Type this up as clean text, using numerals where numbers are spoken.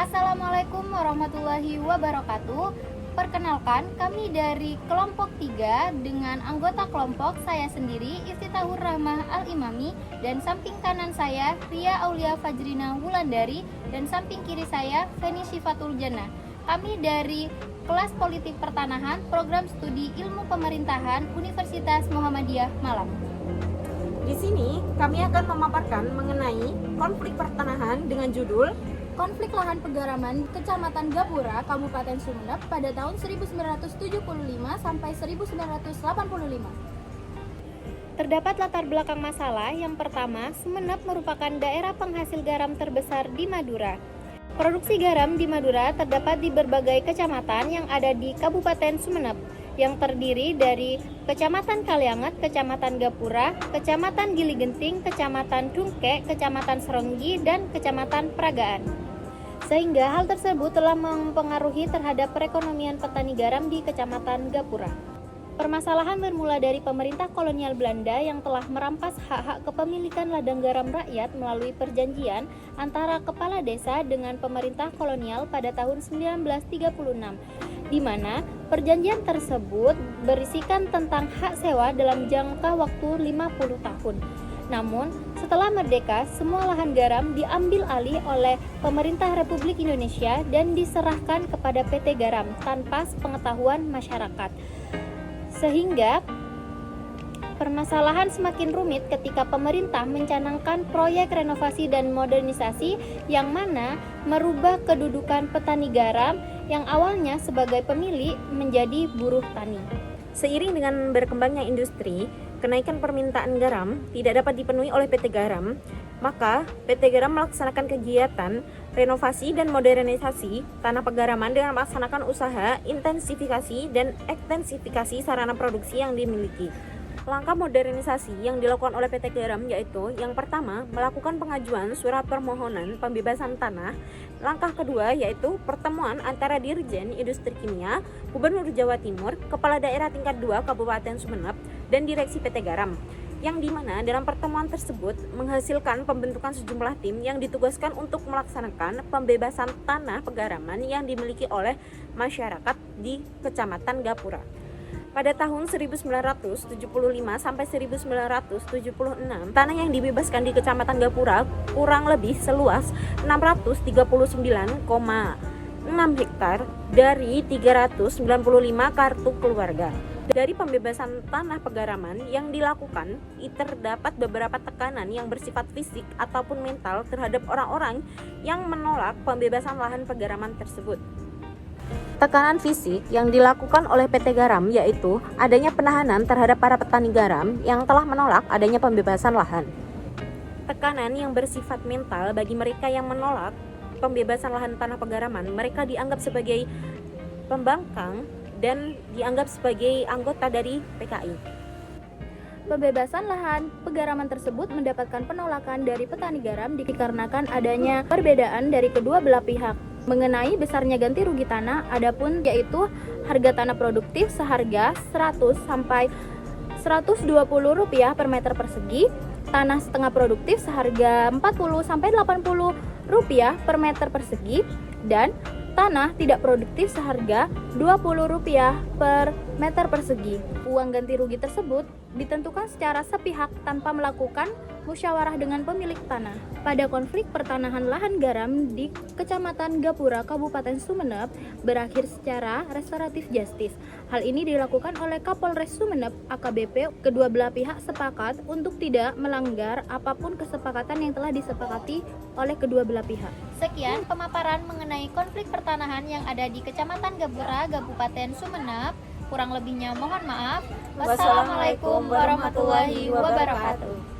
Assalamualaikum warahmatullahi wabarakatuh. Perkenalkan, kami dari kelompok 3 dengan anggota kelompok saya sendiri Iftitahur Rahmah Al-Imami, dan samping kanan saya Ria Aulia Fajrina Wulandari, dan samping kiri saya Feni Syifatul Jannah. Kami dari kelas politik pertanahan program studi ilmu pemerintahan Universitas Muhammadiyah Malang. Di sini kami akan memaparkan mengenai konflik pertanahan dengan judul Konflik lahan pegaraman Kecamatan Gapura, Kabupaten Sumeneb pada tahun 1975 sampai 1985. Terdapat latar belakang masalah. Yang pertama, Sumeneb merupakan daerah penghasil garam terbesar di Madura. Produksi garam di Madura terdapat di berbagai kecamatan yang ada di Kabupaten Sumeneb, yang terdiri dari Kecamatan Kalianget, Kecamatan Gapura, Kecamatan Gili Genting, Kecamatan Dungke, Kecamatan Seronggi, dan Kecamatan Peragaan. Sehingga hal tersebut telah mempengaruhi terhadap perekonomian petani garam di Kecamatan Gapura. Permasalahan bermula dari pemerintah kolonial Belanda yang telah merampas hak-hak kepemilikan ladang garam rakyat melalui perjanjian antara kepala desa dengan pemerintah kolonial pada tahun 1936, di mana perjanjian tersebut berisikan tentang hak sewa dalam jangka waktu 50 tahun. Namun, setelah merdeka, semua lahan garam diambil alih oleh pemerintah Republik Indonesia dan diserahkan kepada PT Garam tanpa sepengetahuan masyarakat. Sehingga permasalahan semakin rumit ketika pemerintah mencanangkan proyek renovasi dan modernisasi yang mana merubah kedudukan petani garam yang awalnya sebagai pemilik menjadi buruh tani. Seiring dengan berkembangnya industri, kenaikan permintaan garam tidak dapat dipenuhi oleh PT Garam, maka PT Garam melaksanakan kegiatan renovasi dan modernisasi tanah pegaraman dengan melaksanakan usaha intensifikasi dan ekstensifikasi sarana produksi yang dimiliki. Langkah modernisasi yang dilakukan oleh PT Garam yaitu yang pertama, melakukan pengajuan surat permohonan pembebasan tanah. Langkah kedua yaitu pertemuan antara Dirjen Industri Kimia, Gubernur Jawa Timur, Kepala Daerah tingkat 2 Kabupaten Sumeneb, dan Direksi PT Garam. Yang dimana dalam pertemuan tersebut menghasilkan pembentukan sejumlah tim yang ditugaskan untuk melaksanakan pembebasan tanah pegaraman yang dimiliki oleh masyarakat di Kecamatan Gapura. Pada tahun 1975 sampai 1976, tanah yang dibebaskan di Kecamatan Gapura kurang lebih seluas 639,6 hektar dari 395 kartu keluarga. Dari pembebasan tanah pegaraman yang dilakukan, terdapat beberapa tekanan yang bersifat fisik ataupun mental terhadap orang-orang yang menolak pembebasan lahan pegaraman tersebut. Tekanan fisik yang dilakukan oleh PT Garam yaitu adanya penahanan terhadap para petani garam yang telah menolak adanya pembebasan lahan. Tekanan yang bersifat mental bagi mereka yang menolak pembebasan lahan tanah pegaraman, mereka dianggap sebagai pembangkang dan dianggap sebagai anggota dari PKI. Pembebasan lahan pegaraman tersebut mendapatkan penolakan dari petani garam dikarenakan adanya perbedaan dari kedua belah pihak mengenai besarnya ganti rugi tanah, adapun yaitu harga tanah produktif seharga 100 sampai 120 rupiah per meter persegi, tanah setengah produktif seharga 40 sampai 80 rupiah per meter persegi, dan tanah tidak produktif seharga 20 rupiah per meter persegi. Uang ganti rugi tersebut ditentukan secara sepihak tanpa melakukan musyawarah dengan pemilik tanah. Pada konflik pertanahan lahan garam di Kecamatan Gapura, Kabupaten Sumeneb berakhir secara restoratif justice. Hal ini dilakukan oleh Kapolres Sumeneb AKBP. Kedua belah pihak sepakat untuk tidak melanggar apapun kesepakatan yang telah disepakati oleh kedua belah pihak. Sekian pemaparan mengenai konflik pertanahan yang ada di Kecamatan Gapura, Kabupaten Sumeneb. Kurang lebihnya mohon maaf. Wassalamualaikum warahmatullahi wabarakatuh.